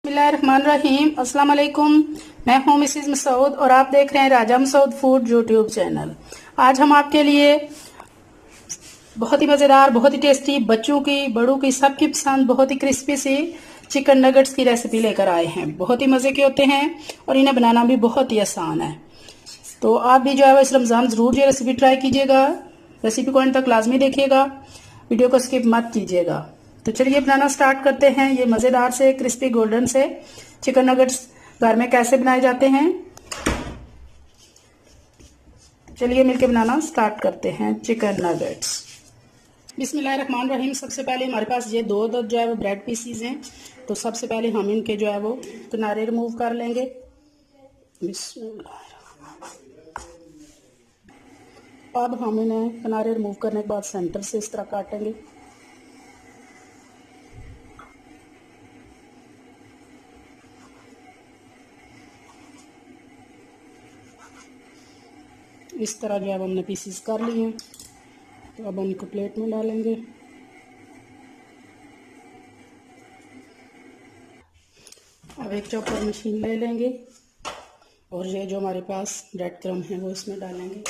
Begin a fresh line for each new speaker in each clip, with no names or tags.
बिस्मिल्लाहिर्रहमानिर्रहीम। अस्सलाम वालेकुम। मैं हूं मिसेस मसूद और आप देख रहे हैं राजा मसूद फूड यूट्यूब चैनल। आज हम आपके लिए बहुत ही मज़ेदार, बहुत ही टेस्टी, बच्चों की, बड़ों की, सबकी पसंद, बहुत ही क्रिस्पी सी चिकन नगेट्स की रेसिपी लेकर आए हैं। बहुत ही मज़े के होते हैं और इन्हें बनाना भी बहुत ही आसान है। तो आप भी जो है इस रमज़ान ज़रूर ये रेसिपी ट्राई कीजिएगा। रेसिपी को अंत तक लाजमी देखिएगा, वीडियो को स्किप मत कीजिएगा। तो चलिए बनाना स्टार्ट करते हैं। ये मज़ेदार से क्रिस्पी गोल्डन से चिकन नगेट्स घर में कैसे बनाए जाते हैं, चलिए मिलके बनाना स्टार्ट करते हैं चिकन नगेट्स। बिस्मिल्लाहिर्रहमानिर्रहीम। सबसे पहले हमारे पास ये दो जो है वो ब्रेड पीसीज हैं। तो सबसे पहले हम इनके जो है वो किनारे रिमूव कर लेंगे। अब हम इन्हें किनारे रिमूव करने के बाद सेंटर से इस तरह काटेंगे। इस तरह जो है हमने पीसीस कर लिए हैं। तो अब हम इनको प्लेट में डालेंगे। अब एक चॉपर मशीन ले लेंगे और ये जो हमारे पास ब्रेड क्रम्ब है वो इसमें डालेंगे।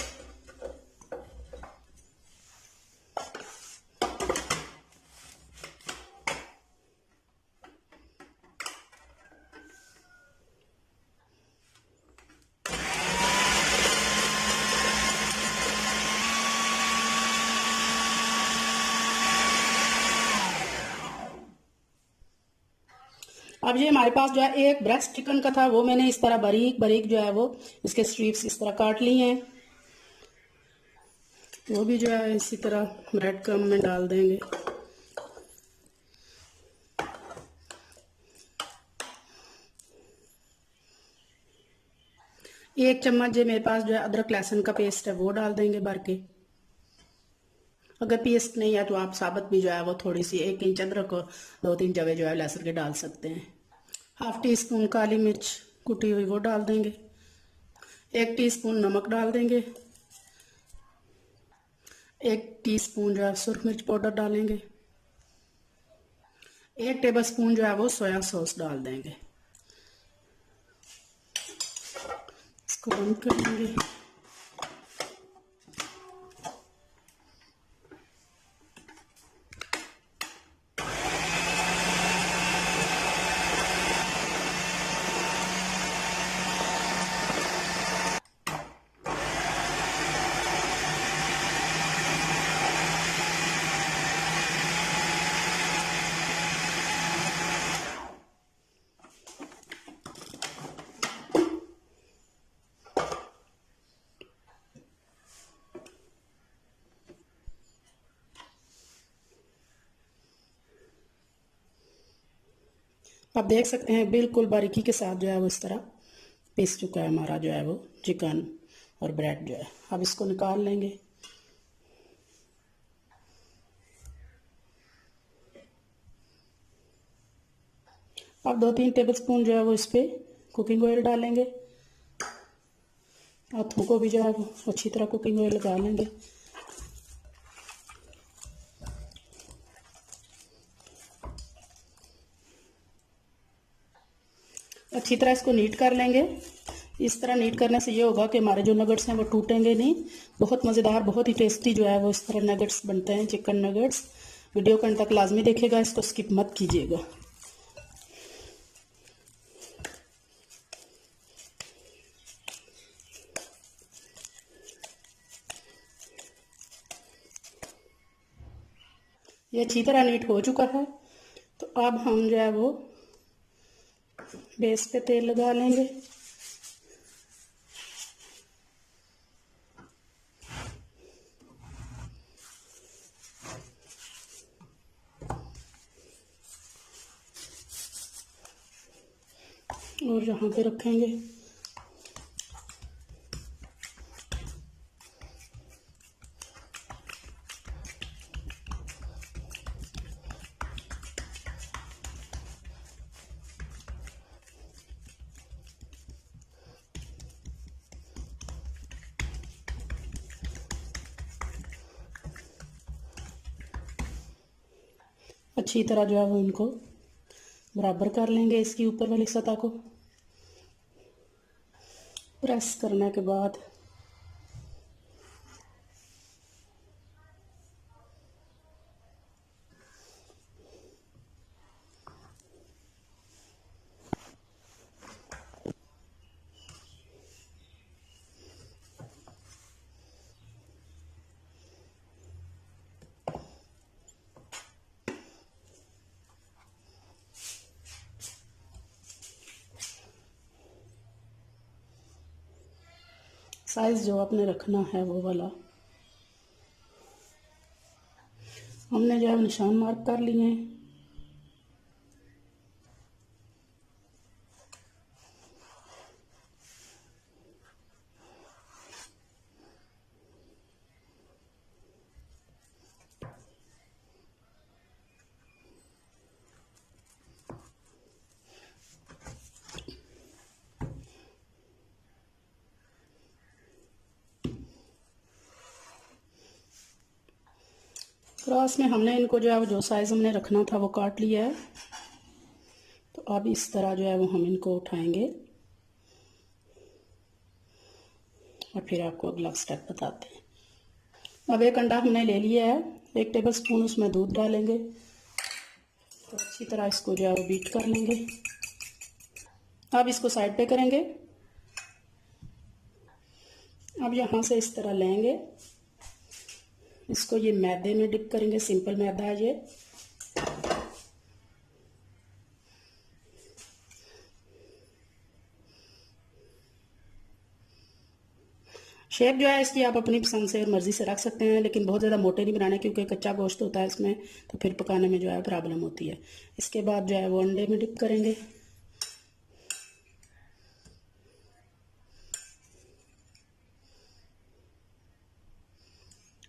अब ये हमारे पास जो है एक ब्रेस्ट चिकन का था, वो मैंने इस तरह बारीक बारीक जो है वो इसके स्ट्रिप्स इस तरह काट ली हैं। वो भी जो है इसी तरह ब्रेड क्रम्ब में डाल देंगे। एक चम्मच जो मेरे पास जो है अदरक लहसुन का पेस्ट है वो डाल देंगे भर के। अगर पेस्ट नहीं है तो आप साबुत भी जो है वो थोड़ी सी 1 इंच अदरक और 2-3 जवे जो है लहसुन के डाल सकते हैं। हाफ टी स्पून काली मिर्च कुटी हुई वो डाल देंगे। 1 टीस्पून नमक डाल देंगे। 1 टीस्पून जो है सुरख मिर्च पाउडर डालेंगे। 1 टेबलस्पून जो है वो सोया सॉस डाल देंगे। इसको बंद कर देंगे। आप देख सकते हैं बिल्कुल बारीकी के साथ जो है वो इस तरह पीस चुका है हमारा जो है वो चिकन और ब्रेड जो है। अब इसको निकाल लेंगे। अब 2-3 टेबलस्पून जो है वो इस पे कुकिंग ऑयल डालेंगे। हाथों को भी जो है वो अच्छी तरह कुकिंग ऑयल लगा लेंगे। अच्छी तरह इसको नीट कर लेंगे। इस तरह नीट करने से ये होगा कि हमारे जो नगेट्स हैं वो टूटेंगे नहीं। बहुत मज़ेदार, बहुत ही टेस्टी जो है वो इस तरह नगेट्स बनते हैं, चिकन नगेट्स। वीडियो को अंत तक लाजमी देखिएगा, इसको स्किप मत कीजिएगा। ये अच्छी तरह नीट हो चुका है। तो अब हम जो है वो बेस पे तेल लगा लेंगे। और यहाँ पे रखेंगे। अच्छी तरह जो है वो इनको बराबर कर लेंगे इसकी ऊपर वाली सतह को। प्रेस करने के बाद साइज जो आपने रखना है वो वाला हमने जो है निशान मार्क कर लिए हैं। क्रॉस में हमने इनको जो है जो साइज हमने रखना था वो काट लिया है। तो अब इस तरह जो है वो हम इनको उठाएंगे और फिर आपको अगला स्टेप बताते हैं। अब एक अंडा हमने ले लिया है, 1 टेबल स्पून उसमें दूध डालेंगे। तो अच्छी तरह इसको जो है वो बीट कर लेंगे। अब इसको साइड पे करेंगे। अब यहाँ से इस तरह लेंगे, इसको ये मैदे में डिप करेंगे। सिंपल मैदा है ये। शेप जो है इसकी आप अपनी पसंद से और मर्जी से रख सकते हैं, लेकिन बहुत ज़्यादा मोटे नहीं बनाने क्योंकि कच्चा गोश्त होता है इसमें, तो फिर पकाने में जो है प्रॉब्लम होती है। इसके बाद जो है वो अंडे में डिप करेंगे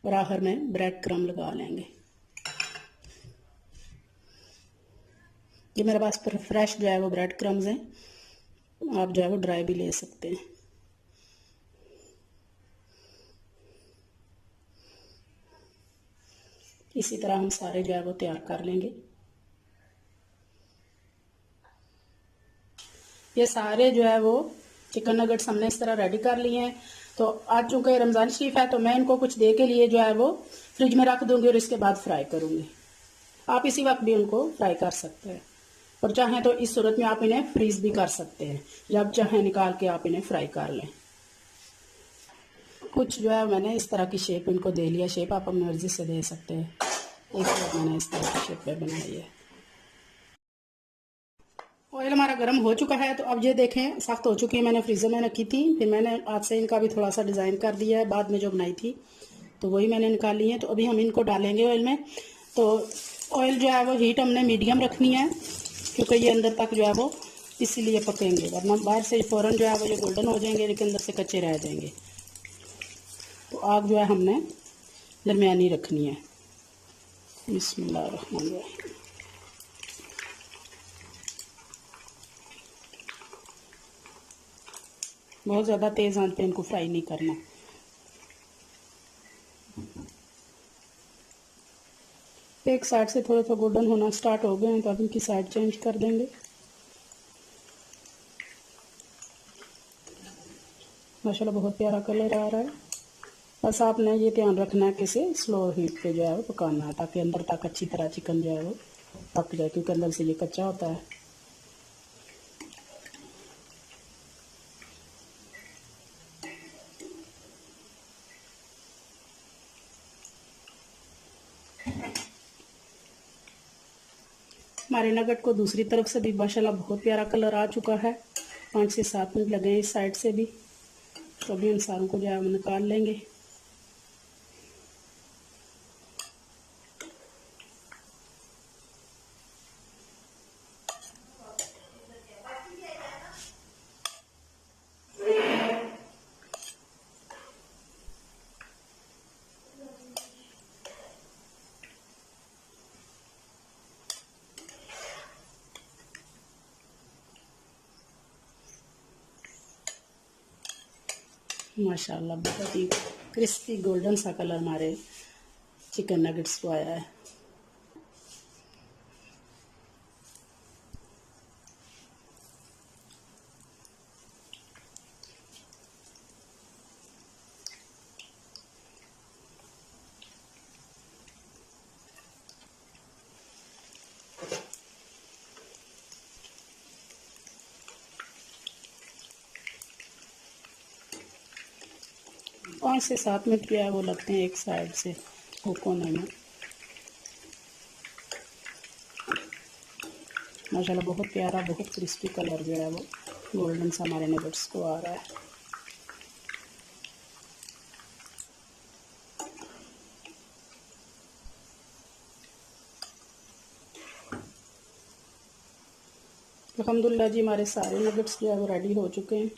और आखिर में ब्रेड क्रम्ब लगा लेंगे। ये मेरे पास फ्रेश जो है वो ब्रेड क्रम्स हैं, आप जो है वो ड्राई भी ले सकते हैं। इसी तरह हम सारे जो है वो तैयार कर लेंगे। ये सारे जो है वो चिकन नगेट्स हमने इस तरह रेडी कर लिए हैं। तो आज चूंकि रमज़ान शरीफ है तो मैं इनको कुछ देर के लिए जो है वो फ्रिज में रख दूंगी और इसके बाद फ्राई करूंगी। आप इसी वक्त भी उनको फ्राई कर सकते हैं और चाहें तो इस सूरत में आप इन्हें फ्रीज भी कर सकते हैं, जब चाहें निकाल के आप इन्हें फ्राई कर लें। कुछ जो है मैंने इस तरह की शेप इनको दे लिया। शेप आप अपनी मर्जी से दे सकते हैं। एक बार मैंने इस तरह की शेप पे बनाई है। ऑयल हमारा गर्म हो चुका है। तो अब ये देखें सख्त हो चुकी है। मैंने फ्रीज़र में रखी थी, फिर मैंने आज से इनका भी थोड़ा सा डिज़ाइन कर दिया है बाद में जो बनाई थी, तो वही मैंने निकाली है। तो अभी हम इनको डालेंगे ऑयल में। तो ऑयल जो है वो हीट हमने मीडियम रखनी है क्योंकि ये अंदर तक जो है वो इसीलिए पकेंगे, वरना बाहर से फ़ौरन जो है वो ये गोल्डन हो जाएंगे लेकिन अंदर से कच्चे रह जाएंगे। तो आग जो है हमने दरमियानी रखनी है। बिस्मिल्लाहिर्रहमानिर्रहीम। बहुत ज़्यादा तेज़ आंच पे इनको फ्राई नहीं करना। एक साइड से थोड़ा सा गोल्डन होना स्टार्ट हो गए हैं तो अब इनकी साइड चेंज कर देंगे। माशाल्लाह बहुत प्यारा कलर आ रहा है। बस आपने ये ध्यान रखना है कि इसे स्लो हीट पे जो है वो पकाना है ताकि अंदर तक अच्छी तरह चिकन जो है वो पक जाए, क्योंकि अंदर से ये कच्चा होता है। हमारे नगट को दूसरी तरफ से भी माशाल्लाह बहुत प्यारा कलर आ चुका है। 5 से 7 मिनट लगे हैं इस साइड से भी। तो अभी इन सारों को जो है हम निकाल लेंगे। माशाल्लाह बहुत ही क्रिस्पी गोल्डन सा कलर हमारे चिकन नगेट्स को आया है। 5 से 7 मिनट जो है वो लगते हैं एक साइड से कुक होने में। माशाल्लाह बहुत प्यारा, बहुत क्रिस्पी कलर जो है वो गोल्डन सा हमारे नगेट्स को आ रहा है। अल्हम्दुलिल्लाह जी, हमारे सारे नगेट्स जो है वो रेडी हो चुके हैं।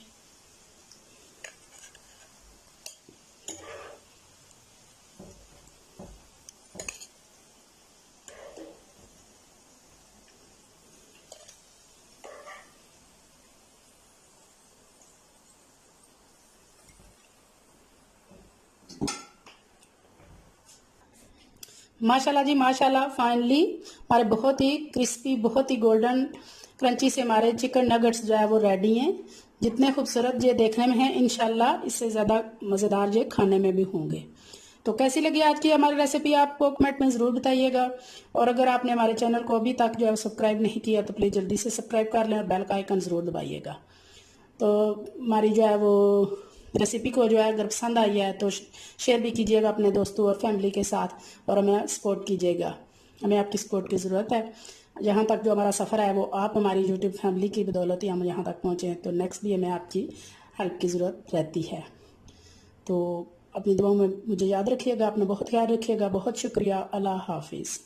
माशाल्लाह जी माशाल्लाह, फाइनली हमारे बहुत ही क्रिस्पी, बहुत ही गोल्डन क्रंची से हमारे चिकन नगेट्स जो है वो रेडी हैं। जितने खूबसूरत ये देखने में हैं, इंशाल्लाह इससे ज़्यादा मज़ेदार ये खाने में भी होंगे। तो कैसी लगी आज की हमारी रेसिपी, आपको कमेंट में ज़रूर बताइएगा। और अगर आपने हमारे चैनल को अभी तक जो है सब्सक्राइब नहीं किया तो प्लीज़ जल्दी से सब्सक्राइब कर लें और बेल का आइकन ज़रूर दबाइएगा। तो हमारी जो है वो रेसिपी को जो है अगर पसंद आई है तो शेयर भी कीजिएगा अपने दोस्तों और फैमिली के साथ और हमें सपोर्ट कीजिएगा। हमें आपकी सपोर्ट की ज़रूरत है। यहाँ तक जो हमारा सफ़र है वो आप हमारी यूट्यूब फैमिली की बदौलत ही हम यहाँ तक पहुँचे हैं। तो नेक्स्ट भी हमें आपकी हेल्प की ज़रूरत रहती है। तो अपनी दुआओं में मुझे याद रखिएगा, अपना बहुत ख्याल रखिएगा। बहुत शुक्रिया। अल्लाह हाफिज़।